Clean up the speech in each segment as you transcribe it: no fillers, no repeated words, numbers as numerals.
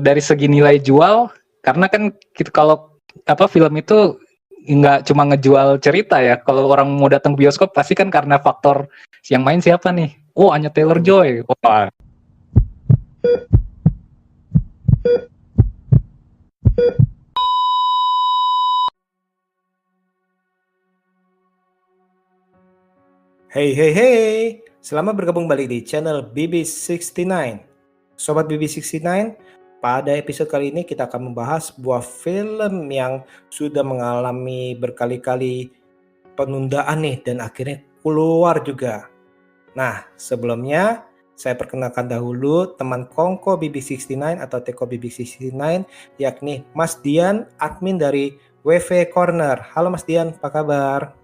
dari segi nilai jual, karena kan kita kalau film itu nggak cuma ngejual cerita ya. Kalau orang mau datang bioskop pasti kan karena faktor yang main siapa nih? Oh, Anya Taylor-Joy. Wah. Hey, selamat bergabung balik di channel BB69. Sobat BB69, pada episode kali ini kita akan membahas sebuah film yang sudah mengalami berkali-kali penundaan nih dan akhirnya keluar juga. Nah, sebelumnya saya perkenalkan dahulu teman Kongko BB69 atau Teko BB69, yakni Mas Dian, admin dari WV Corner. Halo Mas Dian, apa kabar?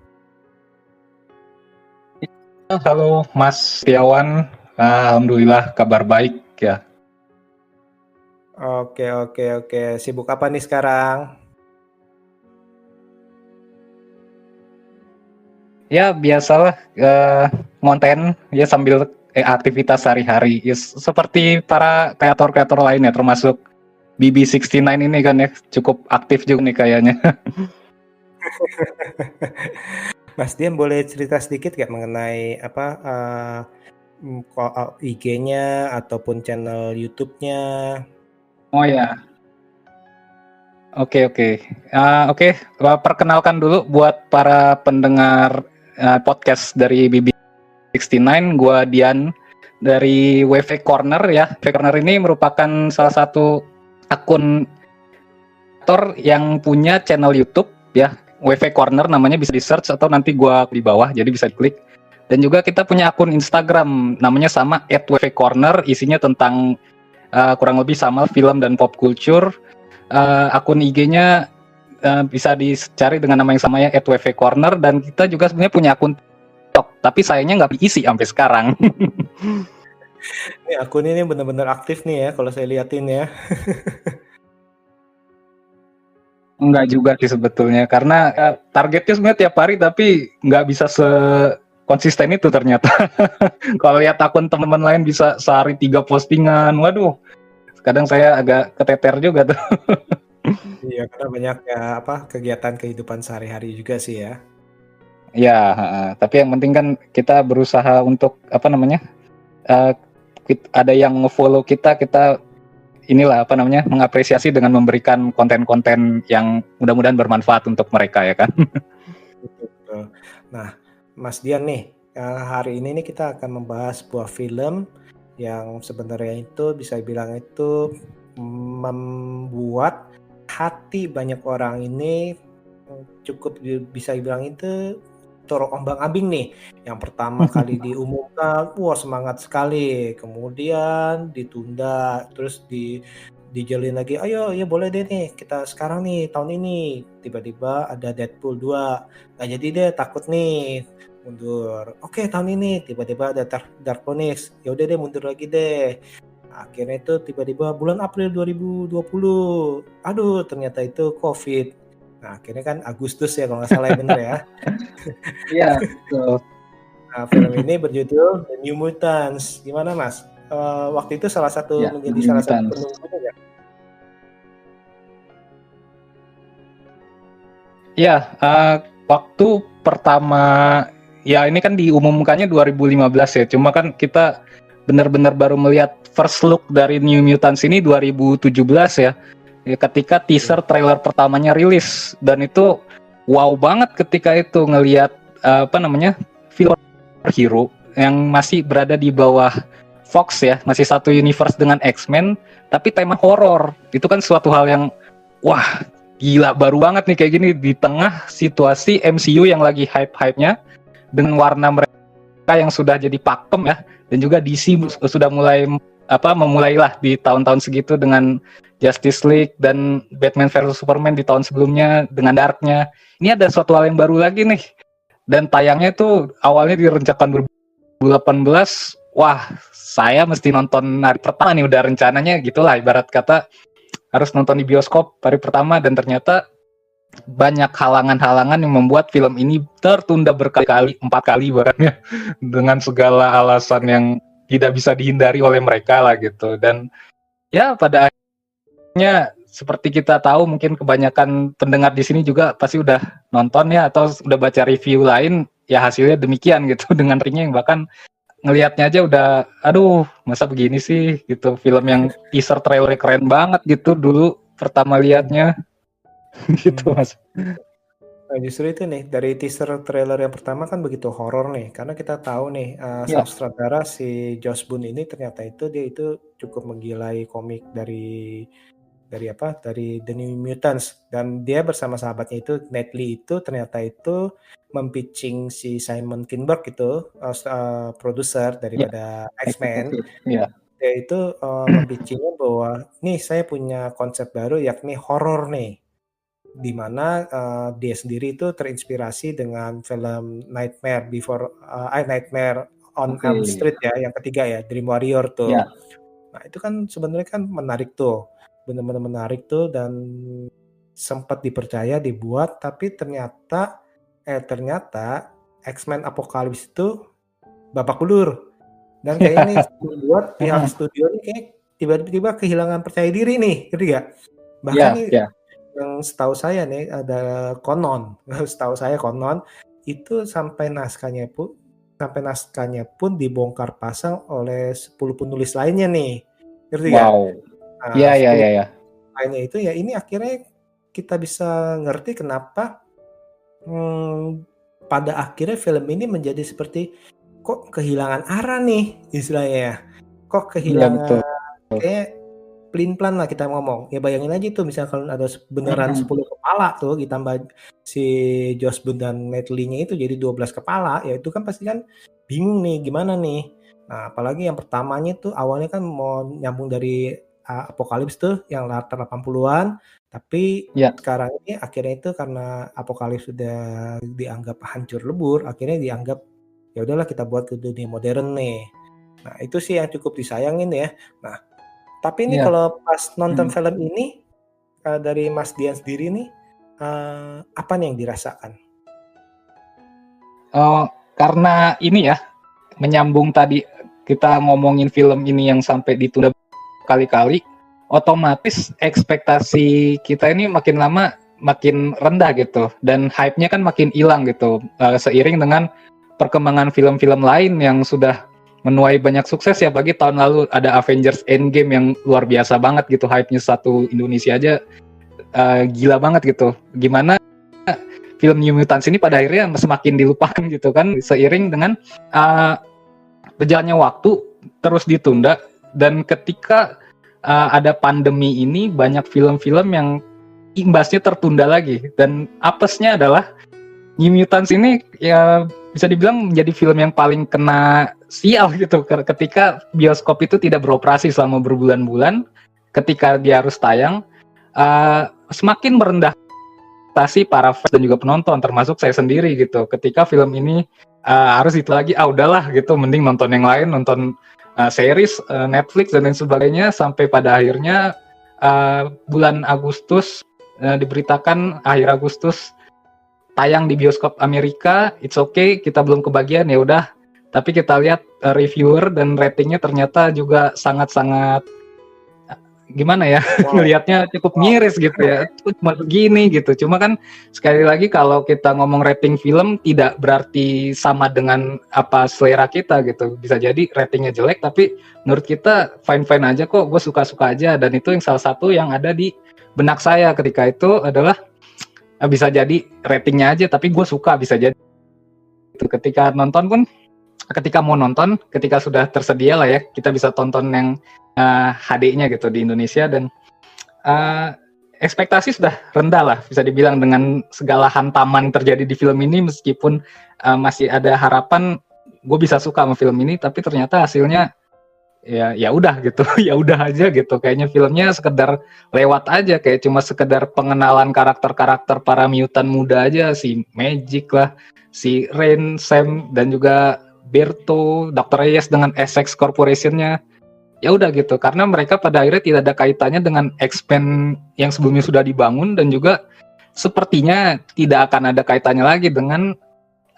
Halo Mas Setiawan, alhamdulillah kabar baik ya. Oke. Sibuk apa nih sekarang? Ya biasalah, konten ya sambil aktivitas sehari-hari. Ya, seperti para kreator-kreator lainnya, termasuk BB69 ini kan ya cukup aktif juga nih kayaknya. Mas Dian boleh cerita sedikit gak mengenai IG-nya ataupun channel YouTube-nya? Oh ya, oke. Perkenalkan dulu buat para pendengar podcast dari BB69, gua Dian dari WV Corner ya. WV Corner ini merupakan salah satu akun kreator yang punya channel YouTube ya. WV Corner namanya, bisa di search atau nanti gua di bawah, jadi bisa diklik. Dan juga kita punya akun Instagram namanya sama @wvcorner, isinya tentang kurang lebih sama film dan pop culture. Akun IG-nya bisa dicari dengan nama yang sama ya @wvcorner, dan kita juga sebenarnya punya akun TikTok, tapi sayangnya nggak diisi sampai sekarang. Nih akun ini benar-benar aktif nih ya kalau saya liatin ya. Enggak juga sih sebetulnya, karena targetnya sebenarnya tiap hari, tapi nggak bisa konsisten itu ternyata. Kalau lihat akun teman-teman lain bisa sehari 3 postingan, waduh, kadang saya agak keteter juga tuh. Iya, karena banyak ya kegiatan kehidupan sehari-hari juga sih ya. Ya, tapi yang penting kan kita berusaha untuk ada yang nge-follow kita mengapresiasi dengan memberikan konten-konten yang mudah-mudahan bermanfaat untuk mereka ya kan. Betul. Nah, Mas Dian nih, hari ini nih kita akan membahas sebuah film yang sebenarnya itu bisa bilang itu membuat hati banyak orang ini cukup bisa dibilang itu terombang-ambing nih. Yang pertama kali diumumkan, wah semangat sekali. Kemudian ditunda, terus dijalin lagi, ayo ya boleh deh nih kita sekarang nih tahun ini. Tiba-tiba ada Deadpool 2. Nggak jadi deh, takut nih. Mundur. Oke, tahun ini tiba-tiba ada Dark Phoenix. Ya udah deh mundur lagi deh. Akhirnya itu tiba-tiba bulan April 2020. Aduh, ternyata itu COVID. Nah, akhirnya kan Agustus ya kalau nggak salah ya, bener ya. Iya, betul. Nah, film ini berjudul The New Mutants. Gimana Mas? Waktu itu salah satu Ya, menjadi The New salah satu Mutants. penunggunya ya? Ya, waktu pertama ya ini kan diumumkannya 2015 ya. Cuma kan kita benar-benar baru melihat first look dari New Mutants ini 2017 ya. Ya, ketika teaser trailer pertamanya rilis, dan itu wow banget ketika itu ngelihat film hero yang masih berada di bawah Fox ya, masih satu universe dengan X-Men tapi tema horor. Itu kan suatu hal yang wah, gila, baru banget nih kayak gini di tengah situasi MCU yang lagi hype-hypenya, dengan warna mereka yang sudah jadi pakem ya, dan juga DC sudah memulailah di tahun-tahun segitu dengan Justice League dan Batman vs Superman di tahun sebelumnya dengan Dark-nya. Ini ada suatu hal yang baru lagi nih. Dan tayangnya itu awalnya direncanakan 2018. Wah, saya mesti nonton hari pertama nih, udah rencananya gitulah, ibarat kata harus nonton di bioskop hari pertama, dan ternyata banyak halangan-halangan yang membuat film ini tertunda berkali-kali, 4 kali bahkan ya, dengan segala alasan yang tidak bisa dihindari oleh mereka lah gitu. Dan ya pada seperti kita tahu, mungkin kebanyakan pendengar di sini juga pasti udah nonton ya atau udah baca review lain, ya hasilnya demikian gitu dengan ringnya yang bahkan ngelihatnya aja udah, aduh masa begini sih gitu. Film yang teaser trailer keren banget gitu dulu pertama lihatnya gitu Mas. Nah, justru itu nih, dari teaser trailer yang pertama kan begitu horor nih, karena kita tahu nih, Ya, sang sutradara si Joss Boone ini ternyata dia itu cukup menggilai komik dari apa, dari The New Mutants, dan dia bersama sahabatnya itu, Nate Lee itu ternyata itu mempitching si Simon Kinberg itu, produser ya, daripada X-Men. eksekutif. Ya, Dia itu, mempitching-nya bahwa, "Nih saya punya konsep baru yakni horor nih." Di mana, dia sendiri itu terinspirasi dengan film Nightmare on oke. Elm Street ya, yang ketiga ya, Dream Warrior tuh. Ya, Nah itu kan sebenarnya kan menarik tuh, bener-bener menarik tuh, dan sempat dipercaya dibuat, tapi ternyata X-Men Apocalypse itu babak belur, dan kayaknya nih membuat pihak ya, studio ini kayak tiba-tiba kehilangan percaya diri nih, ngerti nggak? Bahkan ya, nih ya. yang setahu saya nih ada konon, setahu saya konon itu sampai naskahnya pun dibongkar pasang oleh 10 penulis lainnya nih, ngerti nggak? Wow. Nah, Ya, ya, 10 ya, ya. lainnya itu ya ini akhirnya kita bisa ngerti kenapa hmm, pada akhirnya film ini menjadi seperti kok kehilangan arah nih istilahnya ya. Kok Iya betul. kehilangan kayak pelin-pelan lah kita ngomong. Ya bayangin aja tuh misalnya kalau ada beneran Mm-mm. 10 kepala tuh ditambah si Josh Boone dan Natalie-nya itu jadi 12 kepala, ya itu kan pasti kan bingung nih gimana nih. Nah, apalagi yang pertamanya tuh awalnya kan mau nyambung dari Apokalips tuh yang latar 80-an, tapi Ya, sekarang ini akhirnya itu karena Apokalips sudah dianggap hancur lebur, akhirnya dianggap ya udahlah kita buat ke dunia modern nih. Nah, itu sih yang cukup disayangin ya. Nah, tapi ini ya. kalau pas nonton Mm. film ini, dari Mas Dian sendiri nih, apa nih yang dirasakan? Oh, karena ini ya, menyambung tadi kita ngomongin film ini yang sampai ditunda kali-kali, otomatis ekspektasi kita ini makin lama makin rendah gitu, dan hype-nya kan makin hilang gitu, seiring dengan perkembangan film-film lain yang sudah menuai banyak sukses ya. Bagi tahun lalu ada Avengers Endgame yang luar biasa banget gitu, hype-nya satu Indonesia aja gila banget gitu. Gimana film New Mutants ini pada akhirnya semakin dilupakan gitu kan, seiring dengan uh, berjalannya waktu terus ditunda, dan ketika ada pandemi ini banyak film-film yang imbasnya tertunda lagi, dan apesnya adalah New Mutants ini ya bisa dibilang menjadi film yang paling kena sial gitu ketika bioskop itu tidak beroperasi selama berbulan-bulan. Ketika dia harus tayang, semakin merendah para fans dan juga penonton, termasuk saya sendiri gitu. Ketika film ini harus itu lagi, udahlah gitu, mending nonton yang lain, nonton series Netflix dan lain sebagainya, sampai pada akhirnya bulan Agustus diberitakan akhir Agustus tayang di bioskop Amerika. It's okay, kita belum kebagian, ya udah. Tapi kita lihat reviewer dan ratingnya ternyata juga sangat-sangat gimana ya, Wow, ngelihatnya cukup miris gitu ya. Cuma begini gitu. Cuma kan sekali lagi kalau kita ngomong rating film tidak berarti sama dengan apa selera kita gitu. Bisa jadi ratingnya jelek tapi menurut kita fine-fine aja kok, gue suka-suka aja, dan itu yang salah satu yang ada di benak saya ketika itu adalah bisa jadi ratingnya aja tapi gue suka, bisa jadi itu. Ketika nonton pun, ketika mau nonton, ketika sudah tersedia lah ya, kita bisa tonton yang HD-nya gitu di Indonesia, dan ekspektasi sudah rendah lah bisa dibilang dengan segala hantaman terjadi di film ini. Meskipun masih ada harapan gue bisa suka sama film ini, tapi ternyata hasilnya ya udah gitu. Ya udah aja gitu, kayaknya filmnya sekedar lewat aja, kayak cuma sekedar pengenalan karakter-karakter para mutant muda aja, si Magic lah, si Rain, Sam, dan juga Berto, Dr. Reyes dengan Essex Corporation-nya. Ya udah gitu, karena mereka pada akhirnya tidak ada kaitannya dengan X-Men yang sebelumnya sudah dibangun, dan juga sepertinya tidak akan ada kaitannya lagi dengan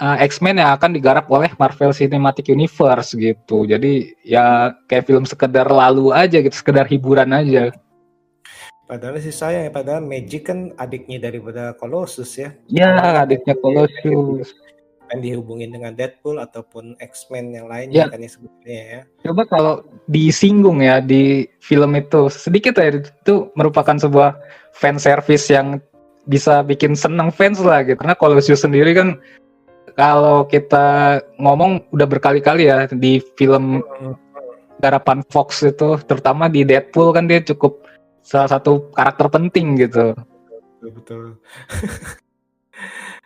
X-Men yang akan digarap oleh Marvel Cinematic Universe gitu. Jadi ya kayak film sekedar lalu aja gitu, sekedar hiburan aja. Padahal sih sayang ya, padahal Magic kan adiknya daripada Colossus ya. Ya, Awalnya adiknya Colossus. pengen dihubungin dengan Deadpool ataupun X-Men yang lainnya Ya, kan ya sebenarnya ya. coba kalau disinggung ya di film itu sedikit ya, itu merupakan sebuah fan service yang bisa bikin seneng fans lah gitu. Karena Colossus sendiri kan kalau kita ngomong udah berkali-kali ya di film Hmm, garapan Fox itu, terutama di Deadpool kan dia cukup salah satu karakter penting gitu. betul, betul.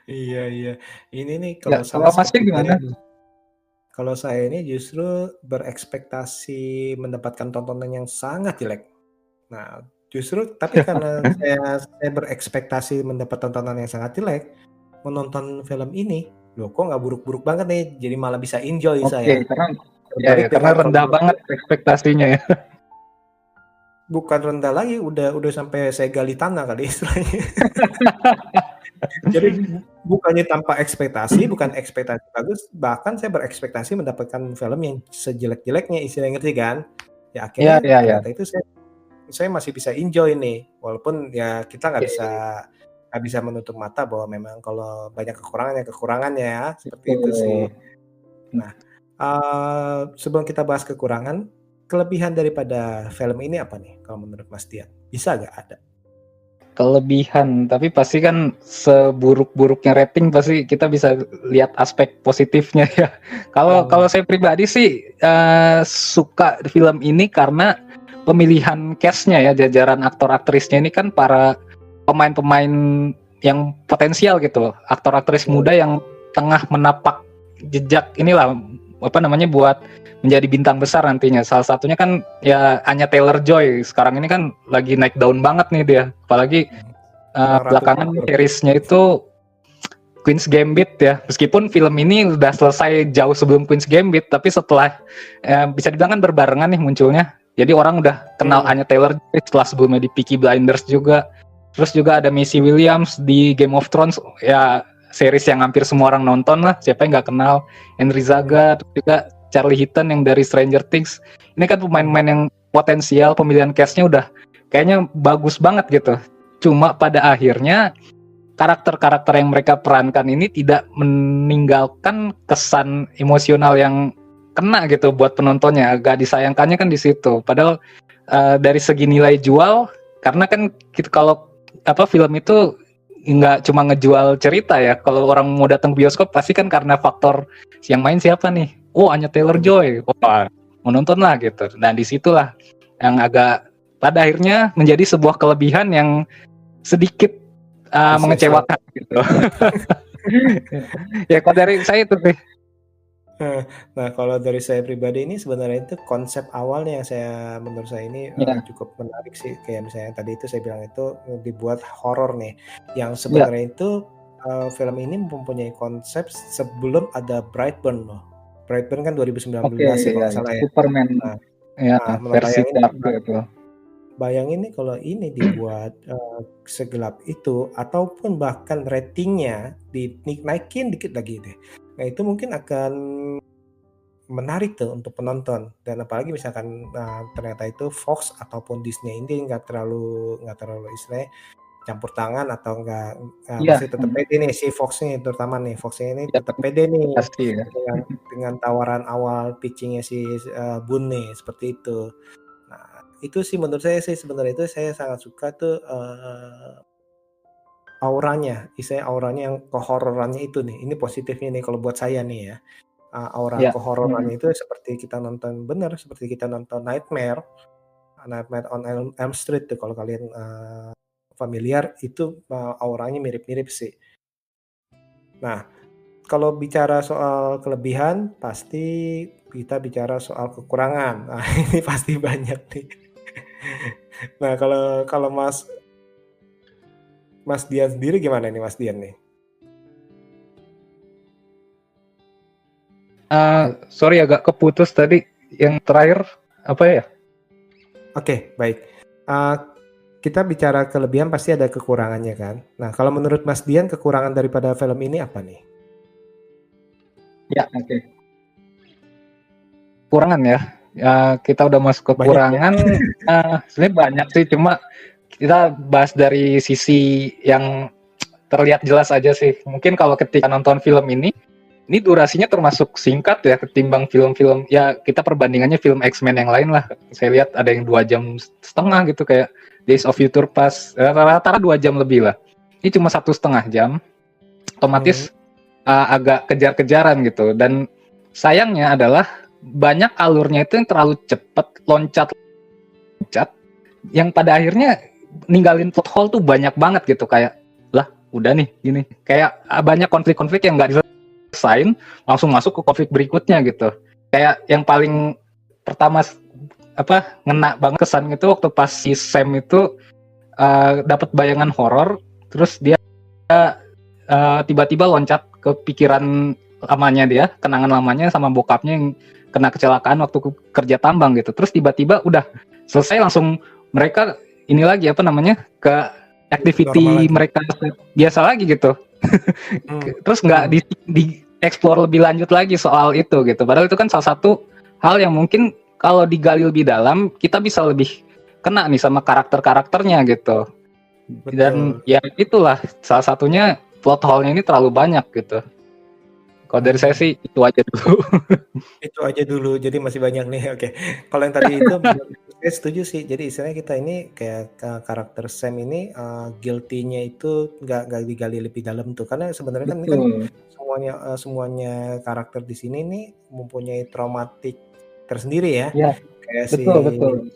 Iya, iya. Ini nih Ya, kalau sama kalau Masnya seperti gimana? kalian. Kalau saya ini justru berekspektasi mendapatkan tontonan yang sangat jelek. Nah, justru tapi karena saya berekspektasi mendapat tontonan yang sangat jelek, menonton film ini, loh kok nggak buruk-buruk banget nih, jadi malah bisa enjoy Oke, saya. karena Berbalik karena dengan kalau rendah menurut banget ekspektasinya ya. bukan rendah lagi, udah sampai saya gali tanah kali istilahnya. Jadi bukannya tanpa ekspektasi, bukan ekspektasi bagus, bahkan saya berekspektasi mendapatkan film yang sejelek-jeleknya, istilahnya ngerti kan? Ya Iya, akhirnya iya, iya. ternyata itu saya masih bisa enjoy nih, walaupun ya kita nggak bisa menutup mata bahwa memang kalau banyak kekurangannya ya, seperti itu sih. Betul. Nah, sebelum kita bahas kekurangan, kelebihan daripada film ini apa nih kalau menurut Mas Dian? Bisa nggak ada? Kelebihan, tapi pasti kan seburuk-buruknya rating pasti kita bisa lihat aspek positifnya ya. Kalau saya pribadi sih suka film ini karena pemilihan cast-nya ya, jajaran aktor aktrisnya ini kan para pemain-pemain yang potensial gitu, aktor aktris muda yang tengah menapak jejak inilah apa namanya buat menjadi bintang besar nantinya. Salah satunya kan ya Anya Taylor-Joy. Sekarang ini kan lagi naik daun banget nih dia. Apalagi Memang ratu belakangan drakor. seriesnya itu Queen's Gambit ya. Meskipun film ini udah selesai jauh sebelum Queen's Gambit, tapi setelah bisa dibilang kan berbarengan nih munculnya. Jadi orang udah kenal Anya Taylor-Joy setelah sebelumnya di Peaky Blinders juga. Terus juga ada Maisie Williams di Game of Thrones, ya series yang hampir semua orang nonton lah. Siapa yang nggak kenal Henry Zaga, terus juga Charlie Heaton yang dari Stranger Things. Ini kan pemain-pemain yang potensial, pemilihan cast-nya udah kayaknya bagus banget gitu. Cuma pada akhirnya karakter-karakter yang mereka perankan ini tidak meninggalkan kesan emosional yang kena gitu buat penontonnya. Agak disayangkannya kan di situ. Padahal dari segi nilai jual, karena kan kita kalau film itu nggak cuma ngejual cerita ya. Kalau orang mau datang ke bioskop pasti kan karena faktor yang main siapa nih? Oh, Anya Taylor-Joy. Wah, mau nonton lah gitu. Dan disitulah yang agak pada akhirnya menjadi sebuah kelebihan yang sedikit mengecewakan gitu. Ya kalau dari saya itu sih. Nah, kalau dari saya pribadi ini sebenarnya itu konsep awalnya yang menurut saya ini Ya, cukup menarik sih. Kayak misalnya tadi itu saya bilang itu dibuat horor nih. Yang ya, sebenarnya itu film ini mempunyai konsep sebelum ada Brightburn loh. Brightburn kan 2019 oke, ya kalau ya, nggak ya. salah ya. Superman Nah, ya versi bayangin dark itu. bayangin nih kalau ini dibuat segelap itu ataupun bahkan ratingnya dinaikin dikit lagi deh. Nah, itu mungkin akan menarik tuh untuk penonton dan apalagi misalkan ternyata itu Fox ataupun Disney ini nggak terlalu istilahnya campur tangan atau nggak Iya, masih tetap pede nih si Fox ini terutama nih Fox ini ya tetap pede nih pasti ya. dengan tawaran awal pitchingnya si Bun nih seperti itu. Nah itu sih menurut saya sih sebenarnya itu saya sangat suka tuh auranya, istilahnya auranya yang kehororannya itu nih. Ini positifnya nih kalau buat saya nih ya. Aura Ya, kehororannya itu seperti kita nonton bener, seperti kita nonton Nightmare, Nightmare on Elm Street tuh kalau kalian familiar itu auranya mirip-mirip sih. Nah, kalau bicara soal kelebihan pasti kita bicara soal kekurangan. Nah, ini pasti banyak nih. Nah, kalau kalau Mas Dian sendiri gimana nih Mas Dian nih? sorry agak keputus tadi yang terakhir apa ya? Oke, baik. Uh, kita bicara kelebihan pasti ada kekurangannya kan. Nah, kalau menurut Mas Dian kekurangan daripada film ini apa nih? Ya, oke. Kekurangan ya. Kita udah masuk Banyak ya? kekurangan. Sebenarnya banyak sih, cuma kita bahas dari sisi yang terlihat jelas aja sih. Mungkin kalau ketika nonton film ini durasinya termasuk singkat ya ketimbang film-film ya kita perbandingannya film X-Men yang lain lah. Saya lihat ada yang 2,5 jam gitu kayak Days of Future Past, rata-rata 2 jam lebih lah. Ini cuma 1,5 jam, otomatis agak kejar-kejaran gitu. Dan sayangnya adalah banyak alurnya itu yang terlalu cepat, loncat, yang pada akhirnya ninggalin plot hole tuh banyak banget gitu kayak lah udah nih gini kayak banyak konflik-konflik yang nggak diselesain langsung masuk ke konflik berikutnya gitu. Kayak yang paling pertama ngena banget kesan itu waktu pas si Sam itu dapat bayangan horor terus dia tiba-tiba loncat ke pikiran lamanya kenangan lamanya sama bokapnya yang kena kecelakaan waktu kerja tambang gitu. Terus tiba-tiba udah selesai langsung mereka ini lagi ke activity mereka biasa lagi gitu. Terus nggak di explore lebih lanjut lagi soal itu gitu. Padahal itu kan salah satu hal yang mungkin kalau digali lebih dalam kita bisa lebih kena nih sama karakter-karakternya gitu. Betul. Dan ya itulah salah satunya plot hole-nya ini terlalu banyak gitu. Kalau dari saya sih itu aja dulu. Itu aja dulu, jadi masih banyak nih. Oke. Kalau yang tadi itu saya setuju sih. Jadi istilahnya kita ini kayak karakter Sam ini guilty-nya itu nggak digali lebih dalam tuh. Karena sebenarnya kan ini kan semuanya karakter di sini nih mempunyai traumatik tersendiri ya. Kayak betul.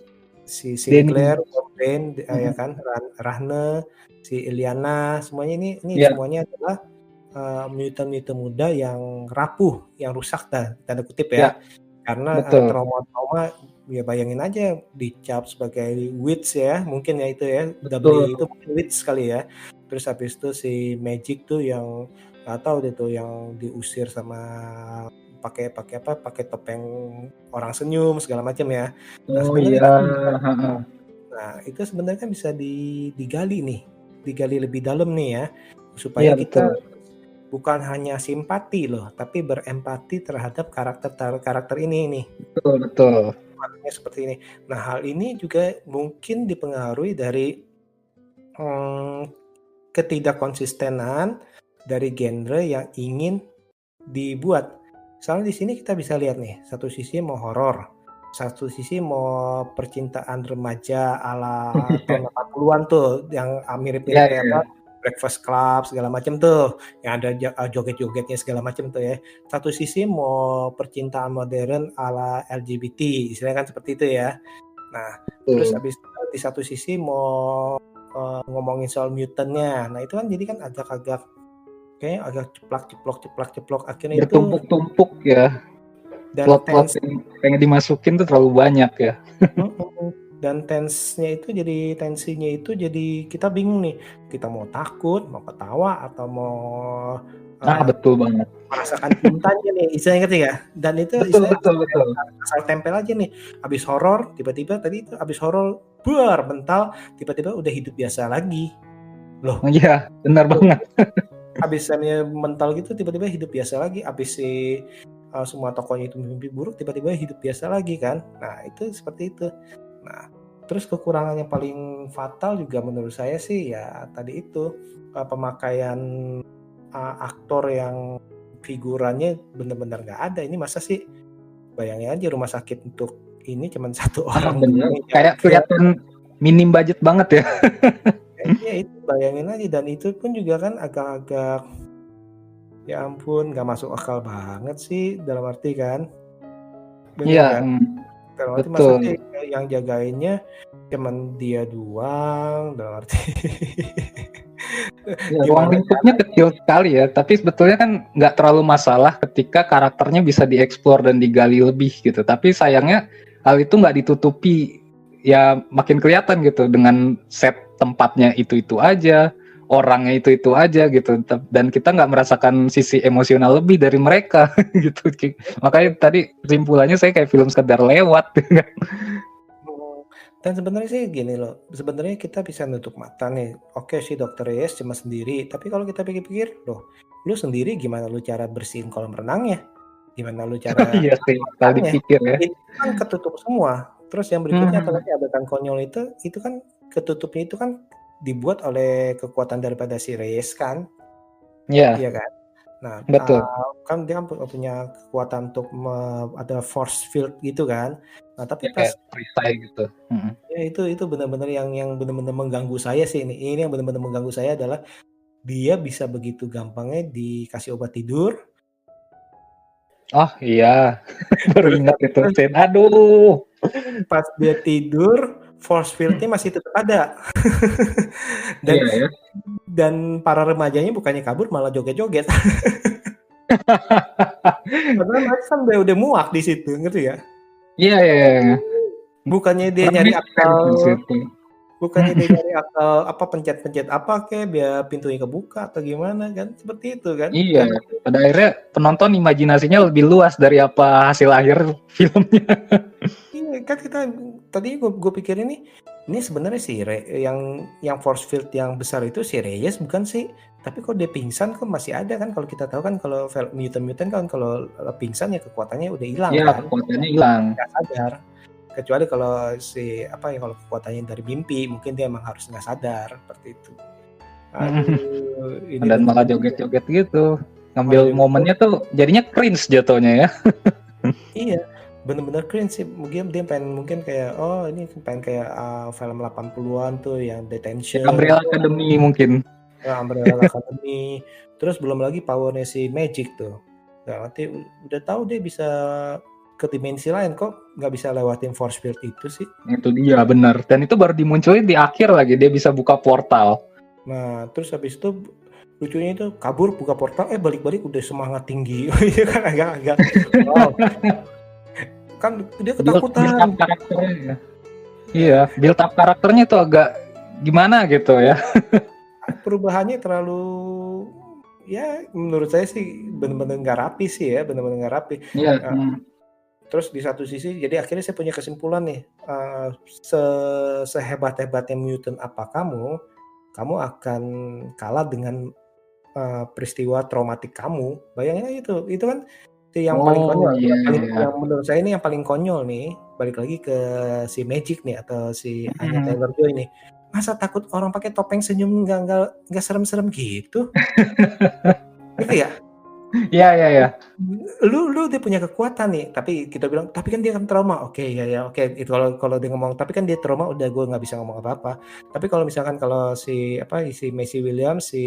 Si Sinclair, Ben, ya kan, Rahne, si Illyana, semuanya ini semuanya adalah mutant muda yang rapuh, yang rusak tanda kutip ya. Karena trauma-trauma ya bayangin aja dicap sebagai witch ya, mungkin ya itu ya. W itu mungkin witch kali ya. Terus habis itu si Magic tuh yang nggak tahu deh tuh yang diusir sama pakai topeng orang senyum segala macam ya. Nah, nah itu sebenarnya kan bisa digali lebih dalam nih ya, supaya kita bukan hanya simpati loh, tapi berempati terhadap karakter ini nih. Betul. Makanya seperti ini. Nah, hal ini juga mungkin dipengaruhi dari ketidakkonsistenan dari genre yang ingin dibuat. Soalnya di sini kita bisa lihat nih, satu sisi mau horor, satu sisi mau percintaan remaja ala tahun 80-an tuh, yang mirip-mirip kayak Breakfast Club segala macam tuh, yang ada joget-jogetnya segala macam tuh ya. Satu sisi mau percintaan modern ala LGBT, istilahnya kan seperti itu ya. Nah, terus habis di satu sisi mau ngomongin soal mutantnya. Nah, itu kan jadi kan agak kayaknya agak ceplok akhirnya bertumpuk-tumpuk ya. Dan plot yang pengen dimasukin tuh terlalu banyak ya. Dan tensinya itu jadi kita bingung nih, kita mau takut, mau ketawa, atau mau betul banget merasakan cintanya nih, istilahnya ngerti ya. Dan itu betul. asal tempel aja nih, habis horor tiba-tiba tadi itu habis horor mental tiba-tiba udah hidup biasa lagi loh. Iya benar banget. Habis mental gitu tiba-tiba hidup biasa lagi, habis semua tokohnya itu mimpi buruk tiba-tiba hidup biasa lagi kan. Nah itu seperti itu. Nah, terus kekurangan yang paling fatal juga menurut saya sih ya tadi itu pemakaian aktor yang figurannya benar-benar nggak ada. Ini masa sih bayangin aja rumah sakit untuk ini cuma satu orang. Kayak kelihatan minim budget banget ya. Iya itu bayangin aja, dan itu pun juga kan agak-agak ya ampun nggak masuk akal banget sih, dalam arti kan. Iya. Dalam arti masa sih yang jagainnya cuman dia doang, dalam arti ruang lingkupnya kecil sekali ya, tapi sebetulnya kan nggak terlalu masalah ketika karakternya bisa dieksplor dan digali lebih gitu. Tapi sayangnya hal itu nggak ditutupi, ya makin kelihatan gitu dengan set tempatnya itu aja, orangnya itu aja gitu, dan kita nggak merasakan sisi emosional lebih dari mereka gitu. Makanya tadi kesimpulannya saya kayak film sekedar lewat. Dan sebenarnya sih gini loh, sebenarnya kita bisa nutup mata nih. Oke sih Dr. Reyes cuma sendiri, tapi kalau kita pikir-pikir, loh, lu sendiri gimana lu cara bersihin kolam renangnya? Gimana lu cara iya sih, kalau dipikir ya. Itu kan ketutup semua. Terus yang berikutnya apalagi adegan konyol itu kan ketutupnya itu kan dibuat oleh kekuatan daripada si Reyes kan, Iya, iya kan? Nah, betul. kan dia kan punya kekuatan untuk ada force field gitu kan. Nah, tapi Ya pas kayak perisai gitu. Mm-mm. ya itu benar-benar yang benar-benar mengganggu saya sih ini. Ini yang benar-benar mengganggu saya adalah dia bisa begitu gampangnya dikasih obat tidur, Oh iya, baru terus ingat itu terus scene. Aduh. pas dia tidur force field-nya masih tetap ada. Iya dan ya. dan para remajanya bukannya kabur malah joget-joget. Padahal mereka kan udah muak di situ, ngerti ya? Iya, iya, iya. Bukannya dia Kurang nyari make akal, sense di situ. bukannya dia nyari akal apa pencet-pencet apa kek biar pintunya kebuka atau gimana kan? Seperti itu kan? Iya, Dan pada akhirnya penonton imajinasinya lebih luas dari apa hasil akhir filmnya. iya kan kita tadi gue pikir ini sebenarnya si yang force field yang besar itu si Reyes bukan sih? Tapi kok dia pingsan kok masih ada kan? Kalau kita tahu kan kalau mutant kan kalau pingsan ya kekuatannya udah hilang Iya, kan? kekuatannya hilang. Nggak sadar. Kecuali kalau si apa ya kalau kekuatannya dari mimpi mungkin dia emang harus nggak sadar seperti itu. Aduh, ini Dan malah bener-bener joget-joget gitu. malah Ngambil joget. momennya tuh jadinya cringe jatuhnya ya. Iya, bener-bener cringe sih. Mungkin dia pengen mungkin kayak oh ini pengen kayak film 80-an tuh yang Detention, Umbrella Academy mungkin. Umbrella Academy. Terus belum lagi powernya si Magic tuh. Nggak nanti udah tahu dia bisa ke dimensi lain kok nggak bisa lewatin force field itu sih. Itu dia benar. Dan itu baru dimunculin di akhir lagi dia bisa buka portal. Nah, terus habis itu lucunya itu kabur buka portal balik-balik udah semangat tinggi. Itu kan agak-agak wow. Kan dia Build up ketakutan. karakternya ya. Iya, build up karakternya tuh agak gimana gitu ya. Perubahannya terlalu ya menurut saya sih benar-benar nggak rapi sih ya, benar-benar nggak rapi. Iya. Nah, terus di satu sisi jadi akhirnya saya punya kesimpulan nih, sehebat-hebatnya mutant apa kamu akan kalah dengan peristiwa traumatik kamu. Bayangin aja itu kan yang paling Oh konyol, iya, iya. yang menurut saya ini yang paling konyol nih, balik lagi ke si Magic nih atau si Anya Hmm. Taylor-Joy nih. Masa takut orang pakai topeng senyum nggak serem-serem gitu? Gitu ya? Iya, iya, iya. Lu dia punya kekuatan nih, tapi kita bilang, "Tapi kan dia kan trauma." Oke, ya, oke. Itu kalau dia ngomong, "Tapi kan dia trauma," udah gue nggak bisa ngomong apa-apa. Tapi kalau misalkan kalau si Maisie Williams, si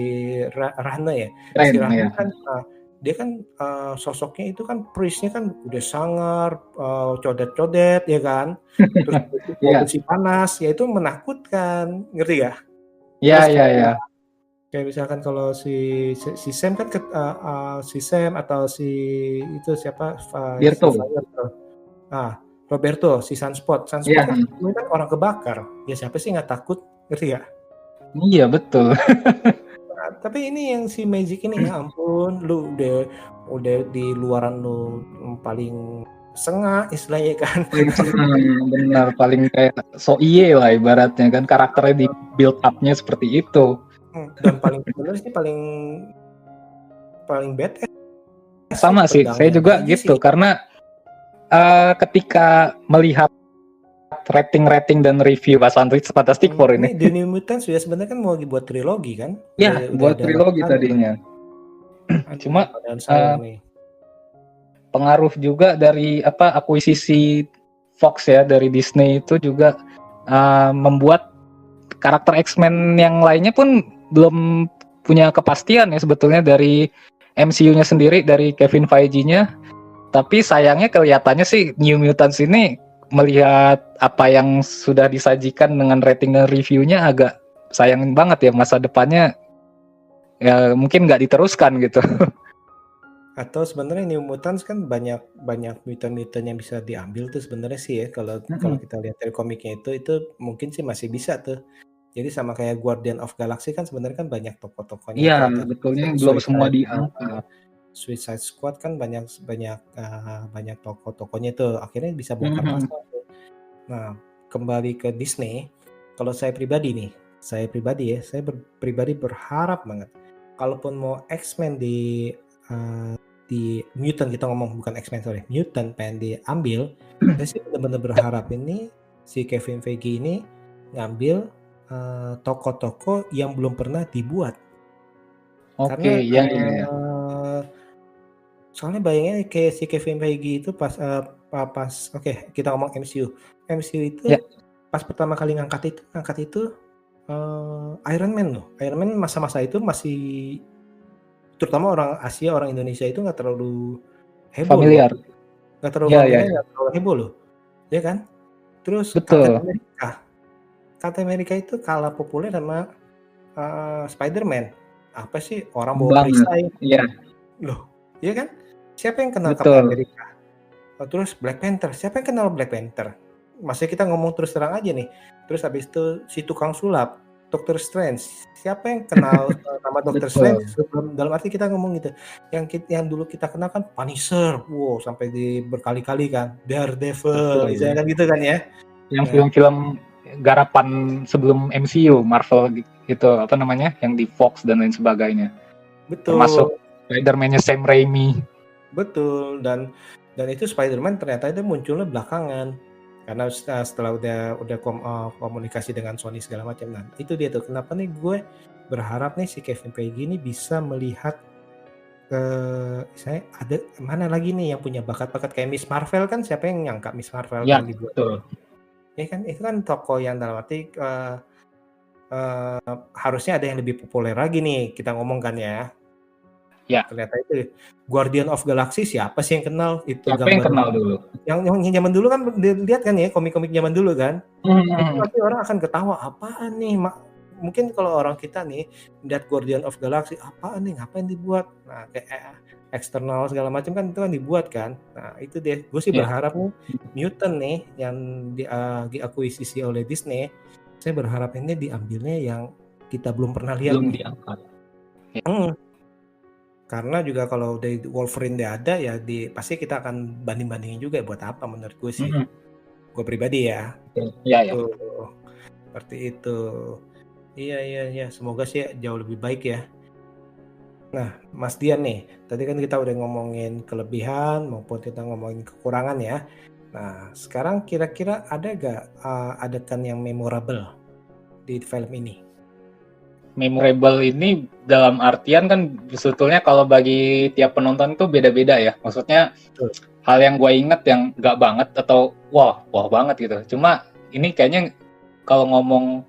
Rahna ya, si Keren Rahna ya. kan, dia kan, sosoknya itu kan priest-nya kan udah sangar, codet-codet ya kan, terus bawa Iya. besi panas, ya itu menakutkan, ngerti nggak? Iya, Terus iya, iya. kayak misalkan kalau si Sam kan si Sam atau si itu siapa si Virtu. Fire tuh. Roberto si Sunspot Iya, kan sebelumnya kan orang kebakar ya siapa sih nggak takut ngerti ya. iya betul. Nah, tapi ini yang si Magic ini ya ampun lu udah di luaran lu paling sengak istilahnya kan. Paling senang, benar. Paling kayak so iye lah ibaratnya kan karakternya di build up-nya seperti itu. Dan paling bener sih paling badass sih Sama sih, saya pedangnya juga aja gitu sih. karena ketika melihat rating dan review Fast and Fantastic Four Ini ini. The New Mutants sudah sebenarnya kan mau dibuat trilogi kan? Ya, Udah buat ada trilogi masukan. tadinya. Aduh, Cuma padahal sayang nih. pengaruh juga dari akuisisi Fox ya dari Disney itu juga membuat karakter X-Men yang lainnya pun belum punya kepastian ya sebetulnya dari MCU-nya sendiri dari Kevin Feige-nya. Tapi sayangnya kelihatannya sih New Mutants ini melihat apa yang sudah disajikan dengan rating dan reviewnya agak sayang banget ya masa depannya ya mungkin nggak diteruskan gitu. Atau sebenarnya New Mutants kan banyak mutant-mutant yang bisa diambil tuh sebenarnya sih ya kalau kita lihat dari komiknya itu mungkin sih masih bisa tuh. Jadi sama kayak Guardian of Galaxy kan sebenarnya kan banyak tokoh-tokohnya Iya, tuh. betulnya belum semua diangkat. Suicide Squad kan banyak tokoh-tokohnya tuh. Akhirnya bisa bongkar pasang tuh. Nah, kembali ke Disney, kalau saya pribadi saya pribadi berharap banget kalaupun mau X-Men di Mutant kita ngomong bukan X-Men sorry, Mutant pengen diambil, saya sih benar-benar berharap ini si Kevin Feige ini ngambil toko-toko yang belum pernah dibuat. Oke, Karena, iya iya iya. soalnya bayangin kayak si Kevin Feige itu pas oke, kita ngomong MCU. MCU itu Ya, pas pertama kali ngangkat itu, Iron Man loh. Iron Man masa-masa itu masih terutama orang Asia, orang Indonesia itu nggak terlalu heboh loh, familiar. nggak terlalu Iya iya familiar, iya. nggak terlalu heboh loh, ya kan? Terus Betul. Captain America itu kalah populer sama, Spider-Man. Apa sih orang bawa Banget. perisai, Iya, loh, ya kan? Siapa yang kenal Captain betul. America? Terus Black Panther, siapa yang kenal Black Panther? Masih kita ngomong terus terang aja nih. Terus habis itu si tukang sulap, Doctor Strange. Siapa yang kenal nama Doctor Strange Betul. sebelum dalam arti kita ngomong gitu. Yang dulu kita kenal kan Punisher. Wow, sampai berkali-kali kan. Daredevil, Betul. misalnya kan gitu kan ya. Yang Nah, film-film garapan sebelum MCU, Marvel gitu, apa namanya, yang di Fox dan lain sebagainya. Termasuk betul. Spider-Man-nya Sam Raimi. Betul, dan itu Spider-Man ternyata itu munculnya belakangan. Karena setelah udah komunikasi dengan Sony segala macam. Nah, itu dia tuh kenapa nih gue berharap nih si Kevin Feige ini bisa melihat saya ada mana lagi nih yang punya bakat-bakat kayak Miss Marvel kan siapa yang nyangka Miss Marvel Ya, kan dibuat. betul. Ya kan itu kan tokoh yang dalam arti harusnya ada yang lebih populer lagi nih kita ngomong kan ya. Ya, Ternyata itu Guardian of Galaxy siapa sih yang kenal itu siapa yang gambar kenal dulu? yang zaman dulu kan dilihat kan ya komik-komik zaman dulu kan. Itu Hmm, pasti orang akan ketawa apaan nih mungkin kalau orang kita nih lihat Guardian of Galaxy apaan nih ngapain dibuat. Nah kayak eksternal segala macam kan itu kan dibuat kan. Nah itu deh gue sih ya, berharap nih Mutant nih yang diakuisisi oleh Disney. Saya berharap ini diambilnya yang kita belum pernah lihat belum nih. diangkat. Ya. Hmm. Karena juga kalau dari Wolverine dia ada ya pasti kita akan banding-bandingin juga buat apa menurut gue sih. Hmm, Gue pribadi ya. ya, ya. Tuh, seperti itu. Iya iya iya, semoga sih jauh lebih baik ya. Nah, Mas Dian nih, tadi kan kita udah ngomongin kelebihan maupun kita ngomongin kekurangan ya. Nah, sekarang kira-kira ada gak adegan yang memorable di film ini? Memorable ini dalam artian kan sebetulnya kalau bagi tiap penonton itu beda-beda ya. Maksudnya Betul. hal yang gue inget yang nggak banget atau wah banget gitu. Cuma ini kayaknya kalau ngomong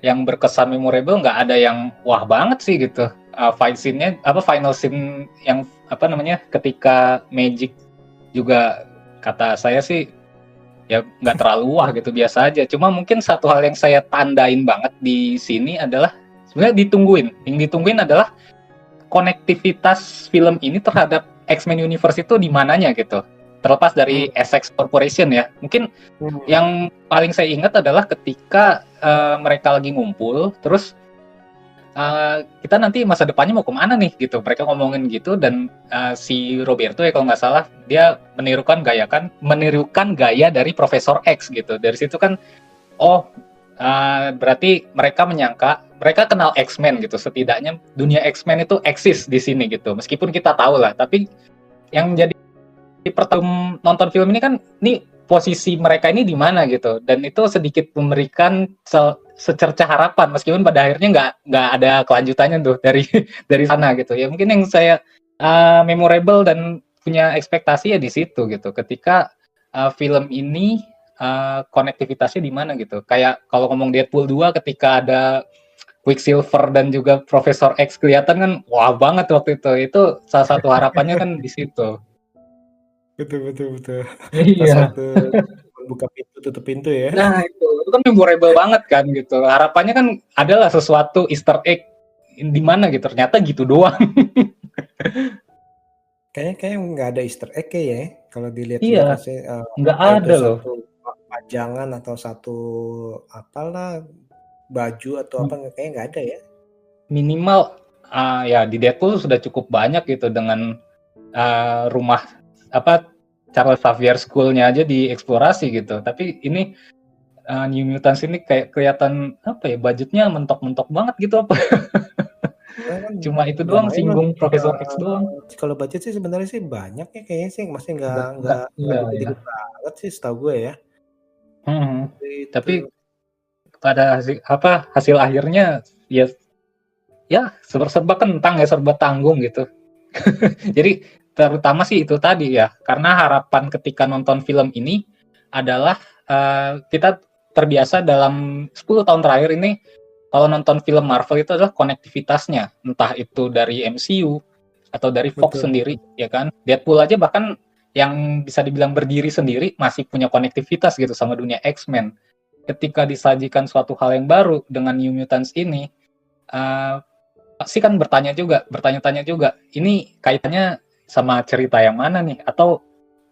yang berkesan memorable nggak ada yang wah banget sih gitu. Fight scene-nya apa final scene yang apa namanya ketika Magic juga kata saya sih ya nggak terlalu wah gitu biasa aja. Cuma mungkin satu hal yang saya tandain banget di sini adalah sebenarnya ditungguin. Yang ditungguin adalah konektivitas film ini terhadap X-Men Universe itu di mananya gitu. Terlepas dari Essex Corporation ya. Mungkin yang paling saya ingat adalah ketika mereka lagi ngumpul, terus kita nanti masa depannya mau kemana nih gitu. Mereka ngomongin gitu dan si Roberto ya kalau nggak salah dia menirukan gaya dari Profesor X gitu. Dari situ kan berarti mereka mereka kenal X-Men gitu. Setidaknya dunia X-Men itu eksis di sini gitu. Meskipun kita tahu lah, tapi yang jadi pertama nonton film ini kan nih posisi mereka ini di mana gitu, dan itu sedikit memberikan secerca harapan meskipun pada akhirnya nggak ada kelanjutannya tuh dari sana gitu ya. Mungkin yang saya memorable dan punya ekspektasi ya di situ gitu ketika film ini konektivitasnya di mana gitu. Kayak kalau ngomong Deadpool 2 ketika ada Quicksilver dan juga Profesor X kelihatan kan wah banget waktu itu. Itu salah satu harapannya kan di situ. Betul betul betul. Pas Iya. waktu buka pintu tutup pintu ya. Nah, itu kan memorable banget kan gitu. Harapannya kan adalah sesuatu Easter egg di mana gitu. Ternyata gitu doang. Kayaknya nggak ada Easter egg ya. Kalau Iya, dilihat-lihat pasti nggak entah itu ada loh. satu pajangan atau satu apalah baju atau apa kayaknya nggak ada ya. Minimal ya di Deadpool sudah cukup banyak gitu dengan rumah apa Charles Xavier School-nya aja dieksplorasi gitu. Tapi ini New Mutants ini kayak kelihatan apa ya budgetnya mentok-mentok banget gitu apa. Kan Cuma itu doang lumayan lah. singgung Profesor X doang. Kalau budget sih sebenarnya sih banyak ya kayaknya sih masih Nggak, nggak iya, iya. dikit-dikit banget sih setahu gue ya. Hmm. Itu. Tapi pada hasil akhirnya ya serba kentang ya, serba tanggung gitu. Jadi terutama sih itu tadi ya, karena harapan ketika nonton film ini adalah kita terbiasa dalam 10 tahun terakhir ini kalau nonton film Marvel itu adalah konektivitasnya, entah itu dari MCU atau dari Fox sendiri, ya kan. Deadpool aja bahkan yang bisa dibilang berdiri sendiri masih punya konektivitas gitu sama dunia X-Men. Ketika disajikan suatu hal yang baru dengan New Mutants ini, pasti kan bertanya-tanya juga, ini kaitannya sama cerita yang mana nih? Atau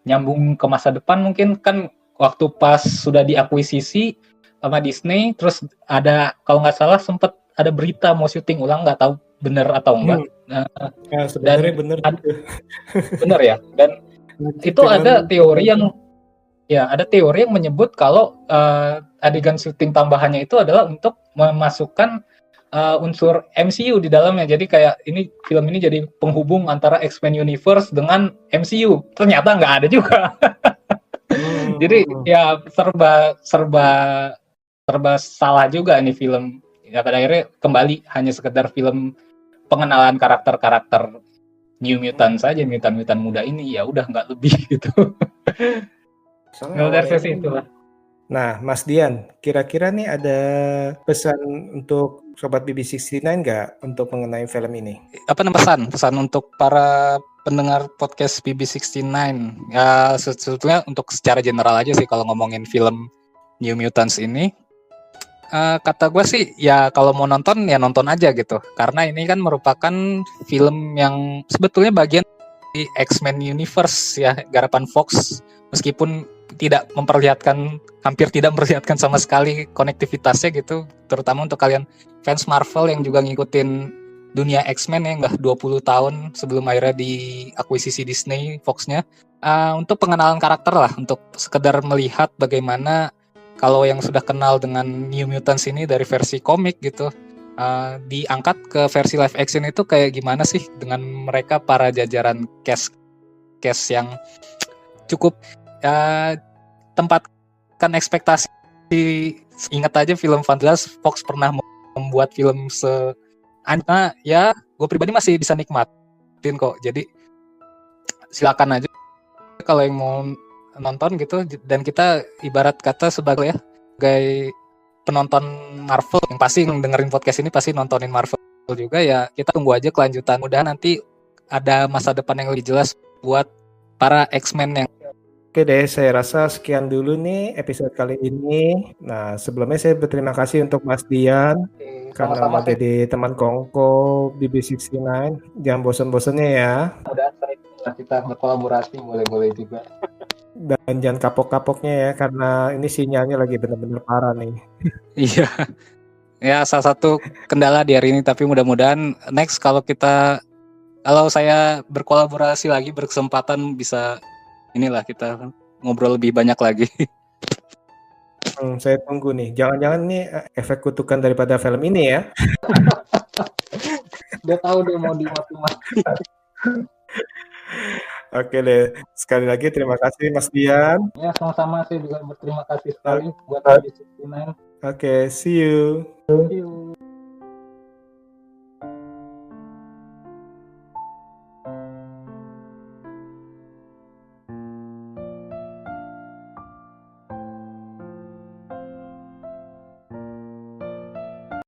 nyambung ke masa depan mungkin kan waktu pas sudah diakuisisi sama Disney, terus ada kalau nggak salah sempat ada berita mau syuting ulang, nggak tahu benar atau enggak. Sebenarnya benar gitu. Benar ya. Dan itu ada teori yang menyebut kalau adegan syuting tambahannya itu adalah untuk memasukkan unsur MCU di dalamnya. Jadi kayak film ini jadi penghubung antara X-Men Universe dengan MCU. Ternyata nggak ada juga. Jadi ya serba salah juga nih film. Ya pada akhirnya kembali hanya sekedar film pengenalan karakter-karakter New Mutant saja, mutant muda ini, ya udah nggak lebih gitu. Dari sesi itulah. Nah, Mas Dian, kira-kira nih ada pesan untuk Sobat BB69 nggak untuk mengenai film ini? Apa pesan untuk para pendengar podcast BB69? Ya sebetulnya untuk secara general aja sih kalau ngomongin film New Mutants ini. Kata gue sih ya kalau mau nonton ya nonton aja gitu, karena ini kan merupakan film yang sebetulnya bagian di X-Men Universe ya, garapan Fox, meskipun hampir tidak memperlihatkan sama sekali konektivitasnya gitu, terutama untuk kalian fans Marvel yang juga ngikutin dunia X-Men ya nggak 20 tahun sebelum akhirnya diakuisisi Disney Fox-nya. Untuk pengenalan karakter lah, untuk sekedar melihat bagaimana kalau yang sudah kenal dengan New Mutants ini dari versi komik gitu, diangkat ke versi live action itu kayak gimana sih dengan mereka para jajaran cast yang cukup tempatkan ekspektasi. Ingat aja film Fantas Fox pernah membuat film ya gue pribadi masih bisa nikmatin kok. Jadi silakan aja kalau yang mau nonton gitu, dan kita ibarat kata sebagai penonton Marvel yang pasti dengerin podcast ini pasti nontonin Marvel juga ya, kita tunggu aja kelanjutan. Mudah nanti ada masa depan yang lebih jelas buat para X-Men yang. Oke deh, saya rasa sekian dulu nih episode kali ini. Nah, sebelumnya saya berterima kasih untuk Mas Dian karena mau jadi teman kongko BB69. Jangan bosan-bosannya ya. Udah kita berkolaborasi, boleh juga. Dan jangan kapok-kapoknya ya, karena ini sinyalnya lagi benar-benar parah nih. Iya. Ya salah satu kendala di hari ini, tapi mudah-mudahan next kalau saya berkolaborasi lagi, berkesempatan bisa kita ngobrol lebih banyak lagi. Saya tunggu nih. Jangan-jangan nih efek kutukan daripada film ini ya. Dia tahu dia mau dimati-mati. Oke deh, sekali lagi terima kasih Mas Dian. Ya sama-sama, saya juga berterima kasih sekali buat BB69. Oke, see you.